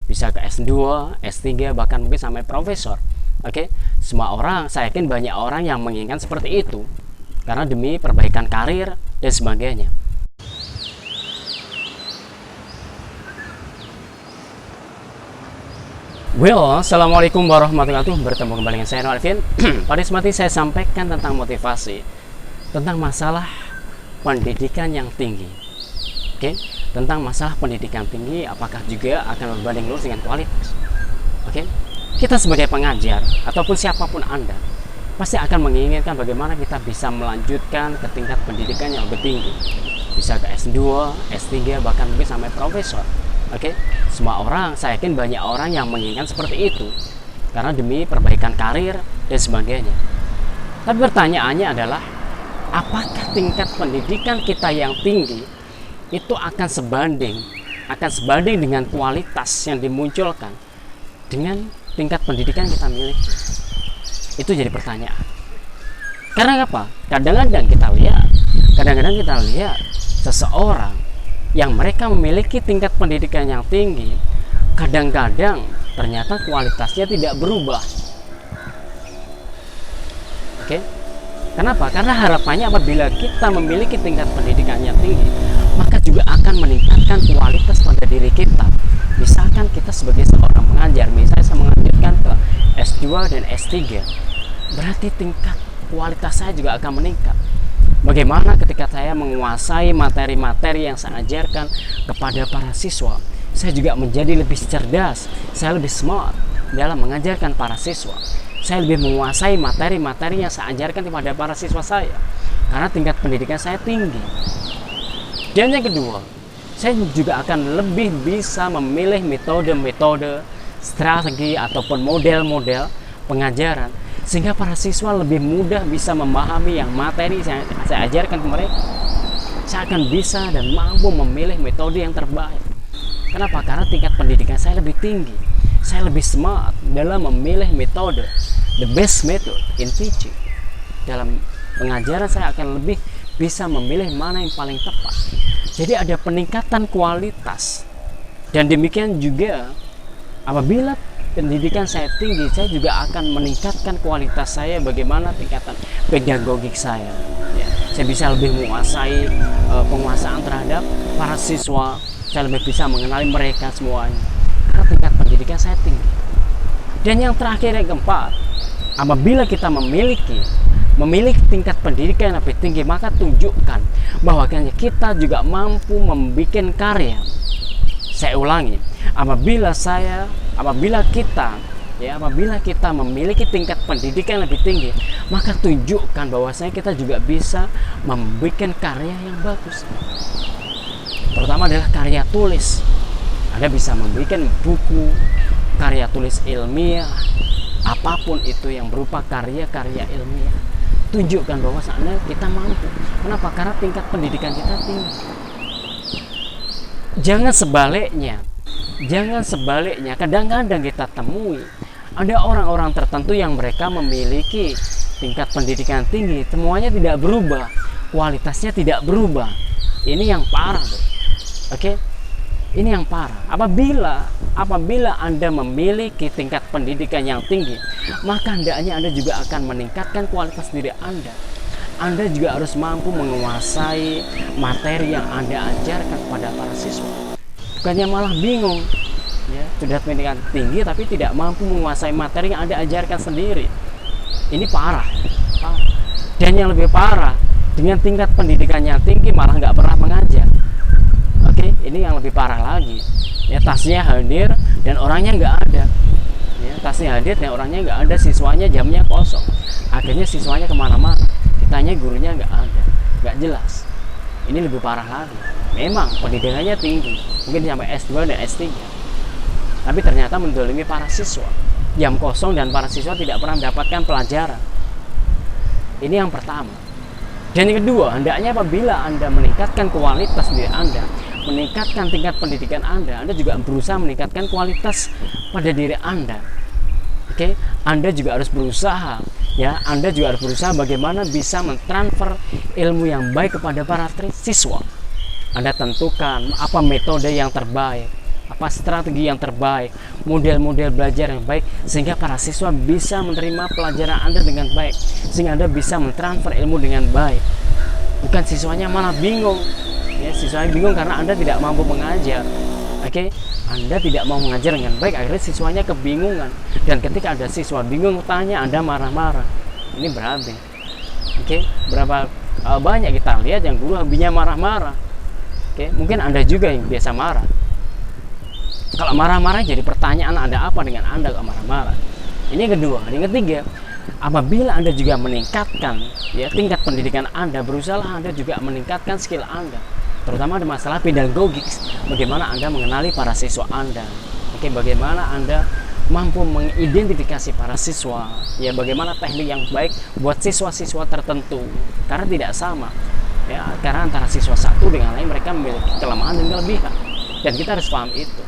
bisa ke S2, S3, bahkan mungkin sampai profesor. Oke, semua orang, saya yakin banyak orang yang menginginkan seperti itu karena demi perbaikan karir dan sebagainya. Well, assalamualaikum warahmatullahi wabarakatuh. Bertemu kembali dengan saya Alvin. Pada kesempatan saya sampaikan tentang motivasi, tentang masalah pendidikan yang tinggi. Oke, tentang masalah pendidikan tinggi, apakah juga akan berbanding lurus dengan kualitas? Oke, kita sebagai pengajar ataupun siapapun Anda pasti akan menginginkan bagaimana kita bisa melanjutkan ke tingkat pendidikan yang lebih tinggi, bisa ke S2, S3, bahkan mungkin sampai profesor. Oke, semua orang, saya yakin banyak orang yang menginginkan seperti itu karena demi perbaikan karir dan sebagainya. Tapi pertanyaannya adalah, apakah tingkat pendidikan kita yang tinggi itu akan sebanding dengan kualitas yang dimunculkan dengan tingkat pendidikan kita miliki? Itu jadi pertanyaan. Karena apa? Kadang-kadang kita lihat seseorang yang mereka memiliki tingkat pendidikan yang tinggi, kadang-kadang ternyata kualitasnya tidak berubah. Oke? Kenapa? Karena harapannya apabila kita memiliki tingkat pendidikan yang tinggi, maka juga akan meningkatkan kualitas pada diri kita. Misalkan kita sebagai seorang pengajar, misalnya saya mengajarkan ke S2 dan S3, berarti tingkat kualitas saya juga akan meningkat. Bagaimana ketika saya menguasai materi-materi yang saya ajarkan kepada para siswa, saya juga menjadi lebih cerdas, saya lebih smart dalam mengajarkan para siswa. Saya lebih menguasai materi-materi yang saya ajarkan kepada para siswa saya, karena tingkat pendidikan saya tinggi. Dan yang kedua, saya juga akan lebih bisa memilih metode-metode, strategi ataupun model-model pengajaran, sehingga para siswa lebih mudah bisa memahami yang materi saya ajarkan ke mereka. Saya akan bisa dan mampu memilih metode yang terbaik. Kenapa? Karena tingkat pendidikan saya lebih tinggi. Saya lebih smart dalam memilih metode. The best method in teaching. Dalam pengajaran saya akan lebih bisa memilih mana yang paling tepat. Jadi ada peningkatan kualitas. Dan demikian juga apabila pendidikan saya tinggi, saya juga akan meningkatkan kualitas saya, bagaimana tingkatan pedagogik saya. Ya, saya bisa lebih menguasai penguasaan terhadap para siswa. Saya lebih bisa mengenali mereka semuanya karena tingkat pendidikan saya tinggi. Dan yang terakhir, yang keempat, apabila kita memiliki tingkat pendidikan yang lebih tinggi, maka tunjukkan bahwa kita juga mampu membuat karya. Saya ulangi, apabila kita memiliki tingkat pendidikan yang lebih tinggi, maka tunjukkan bahwasanya kita juga bisa membuat karya yang bagus. Pertama adalah karya tulis. Anda bisa membuat buku, karya tulis ilmiah, apapun itu yang berupa karya-karya ilmiah. Tunjukkan bahwasanya kita mampu. Kenapa? Karena tingkat pendidikan kita tinggi. Jangan sebaliknya, kadang-kadang kita temui ada orang-orang tertentu yang mereka memiliki tingkat pendidikan tinggi, semuanya tidak berubah, kualitasnya tidak berubah. Ini yang parah, bro. Oke? Ini yang parah. Apabila Anda memiliki tingkat pendidikan yang tinggi, maka hendaknya Anda juga akan meningkatkan kualitas diri Anda. Anda juga harus mampu menguasai materi yang Anda ajarkan kepada para siswa. Bukannya malah bingung, ya, sudah pendidikan tinggi tapi tidak mampu menguasai materi yang Anda ajarkan sendiri. Ini parah. Dan yang lebih parah, dengan tingkat pendidikan yang tinggi malah nggak pernah mengajar. Oke, ini yang lebih parah lagi. Ya, tasnya hadir dan orangnya nggak ada. Ya, tasnya hadir dan orangnya nggak ada, siswanya jamnya kosong. Akhirnya siswanya kemana-mana. Tanya gurunya nggak ada, nggak jelas. Ini lebih parah lagi. Memang pendidikannya tinggi, mungkin sampai S2 dan S3, tapi ternyata mendolimi para siswa. Jam kosong dan para siswa tidak pernah mendapatkan pelajaran. Ini yang pertama. Dan yang kedua, hendaknya apabila Anda meningkatkan kualitas diri Anda, meningkatkan tingkat pendidikan Anda juga berusaha meningkatkan kualitas pada diri Anda. Oke, Anda juga harus berusaha, ya, Anda juga harus berusaha bagaimana bisa mentransfer ilmu yang baik kepada para siswa. Anda tentukan apa metode yang terbaik, apa strategi yang terbaik, model-model belajar yang baik, sehingga para siswa bisa menerima pelajaran Anda dengan baik, sehingga Anda bisa mentransfer ilmu dengan baik. Bukan siswanya malah bingung, ya, siswanya bingung karena Anda tidak mampu mengajar. Oke, Anda tidak mau mengajar dengan baik, akhirnya siswanya kebingungan. Dan ketika ada siswa bingung tanya, Anda marah-marah. Ini berarti, oke, berapa banyak kita lihat yang guru hobinya marah-marah. Oke, mungkin Anda juga yang biasa marah. Kalau marah-marah jadi pertanyaan, ada apa dengan Anda kalau marah-marah? Ini yang kedua. Yang ketiga, apabila Anda juga meningkatkan, ya, tingkat pendidikan Anda, berusaha Anda juga meningkatkan skill Anda, terutama ada masalah pedagogik. Bagaimana Anda mengenali para siswa Anda? Oke, bagaimana Anda mampu mengidentifikasi para siswa, ya, bagaimana teknik yang baik buat siswa-siswa tertentu, karena tidak sama, ya, karena antara siswa satu dengan lain mereka memiliki kelemahan dan kelebihan, dan kita harus paham itu.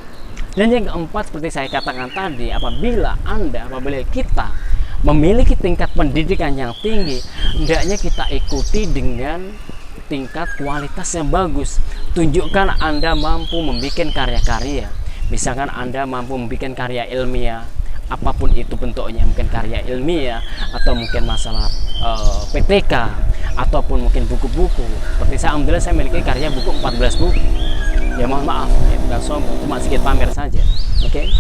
Dan yang keempat, seperti saya katakan tadi, apabila kita memiliki tingkat pendidikan yang tinggi, hendaknya kita ikuti dengan tingkat kualitas yang bagus. Tunjukkan Anda mampu membuat karya-karya. Misalkan Anda mampu membuat karya ilmiah, apapun itu bentuknya, mungkin karya ilmiah, atau mungkin masalah PTK, ataupun mungkin buku-buku. Seperti saya, alhamdulillah saya memiliki karya buku 14 buku. Ya mohon maaf, ya, bukan sombong, cuma sedikit pamer saja. Oke.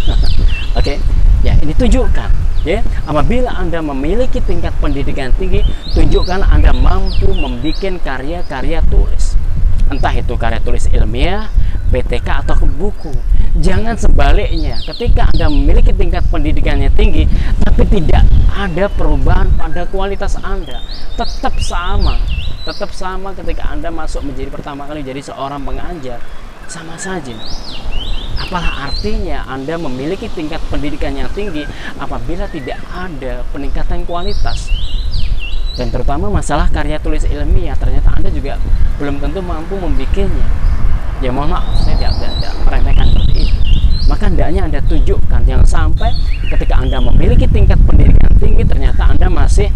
Oke. Ya, ini tunjukkan, ya, apabila Anda memiliki tingkat pendidikan tinggi, tunjukkan Anda mampu membuat karya-karya tulis. Entah itu karya tulis ilmiah, PTK, atau buku. Jangan sebaliknya, ketika Anda memiliki tingkat pendidikannya tinggi tapi tidak ada perubahan pada kualitas Anda, tetap sama ketika Anda masuk menjadi pertama kali jadi seorang pengajar, sama saja. Apalah artinya Anda memiliki tingkat pendidikan yang tinggi apabila tidak ada peningkatan kualitas. Dan terutama masalah karya tulis ilmiah, ternyata Anda juga belum tentu mampu membuatnya. Ya mohon maaf, saya tidak meremehkan seperti itu. Maka hendaknya Anda tunjukkan, jangan sampai ketika Anda memiliki tingkat pendidikan tinggi ternyata Anda masih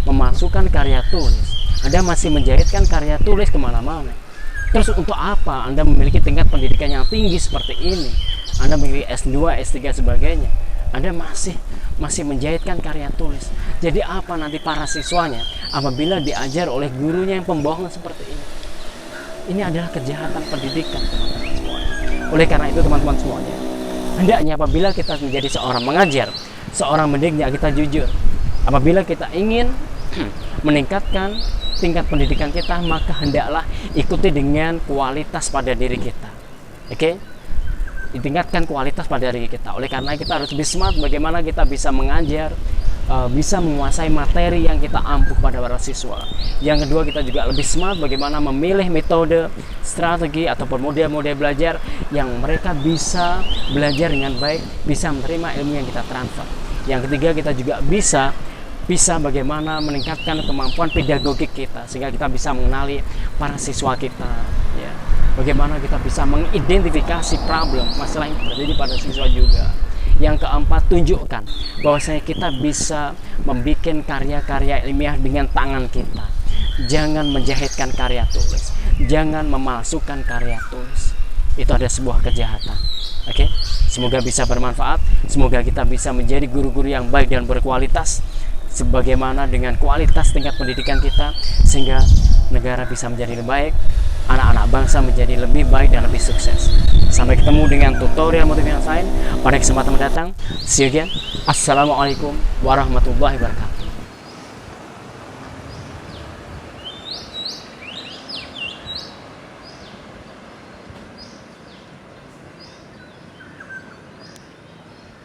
memasukkan karya tulis, Anda masih menjahitkan karya tulis kemana-mana. Terus untuk apa Anda memiliki tingkat pendidikan yang tinggi seperti ini, Anda memiliki S2, S3 sebagainya, Anda masih menjahitkan karya tulis? Jadi apa nanti para siswanya apabila diajar oleh gurunya yang pembohong seperti ini? Ini adalah kejahatan pendidikan, teman-teman semuanya. Oleh karena itu teman-teman semuanya, hendaknya apabila kita menjadi seorang mengajar, seorang pendidik, kita jujur. Apabila kita ingin meningkatkan tingkat pendidikan kita, maka hendaklah ikuti dengan kualitas pada diri kita. Oke? Ditingkatkan kualitas pada diri kita. Oleh karena kita harus lebih smart bagaimana kita bisa mengajar, bisa menguasai materi yang kita ampuh pada para siswa. Yang kedua, kita juga lebih smart bagaimana memilih metode, strategi, ataupun model-model belajar yang mereka bisa belajar dengan baik, bisa menerima ilmu yang kita transfer. Yang ketiga, kita juga bisa bagaimana meningkatkan kemampuan pedagogik kita sehingga kita bisa mengenali para siswa kita, ya. Bagaimana kita bisa mengidentifikasi problem, masalah yang terjadi pada siswa juga. Yang keempat, tunjukkan bahwasanya kita bisa membuat karya-karya ilmiah dengan tangan kita. Jangan menjahitkan karya tulis, jangan memalsukan karya tulis. Itu ada sebuah kejahatan. Oke, semoga bisa bermanfaat. Semoga kita bisa menjadi guru-guru yang baik dan berkualitas, sebagaimana dengan kualitas tingkat pendidikan kita, sehingga negara bisa menjadi lebih baik, anak-anak bangsa menjadi lebih baik dan lebih sukses. Sampai ketemu dengan tutorial motivasi yang lain pada kesempatan mendatang. See you again. Assalamualaikum warahmatullahi wabarakatuh.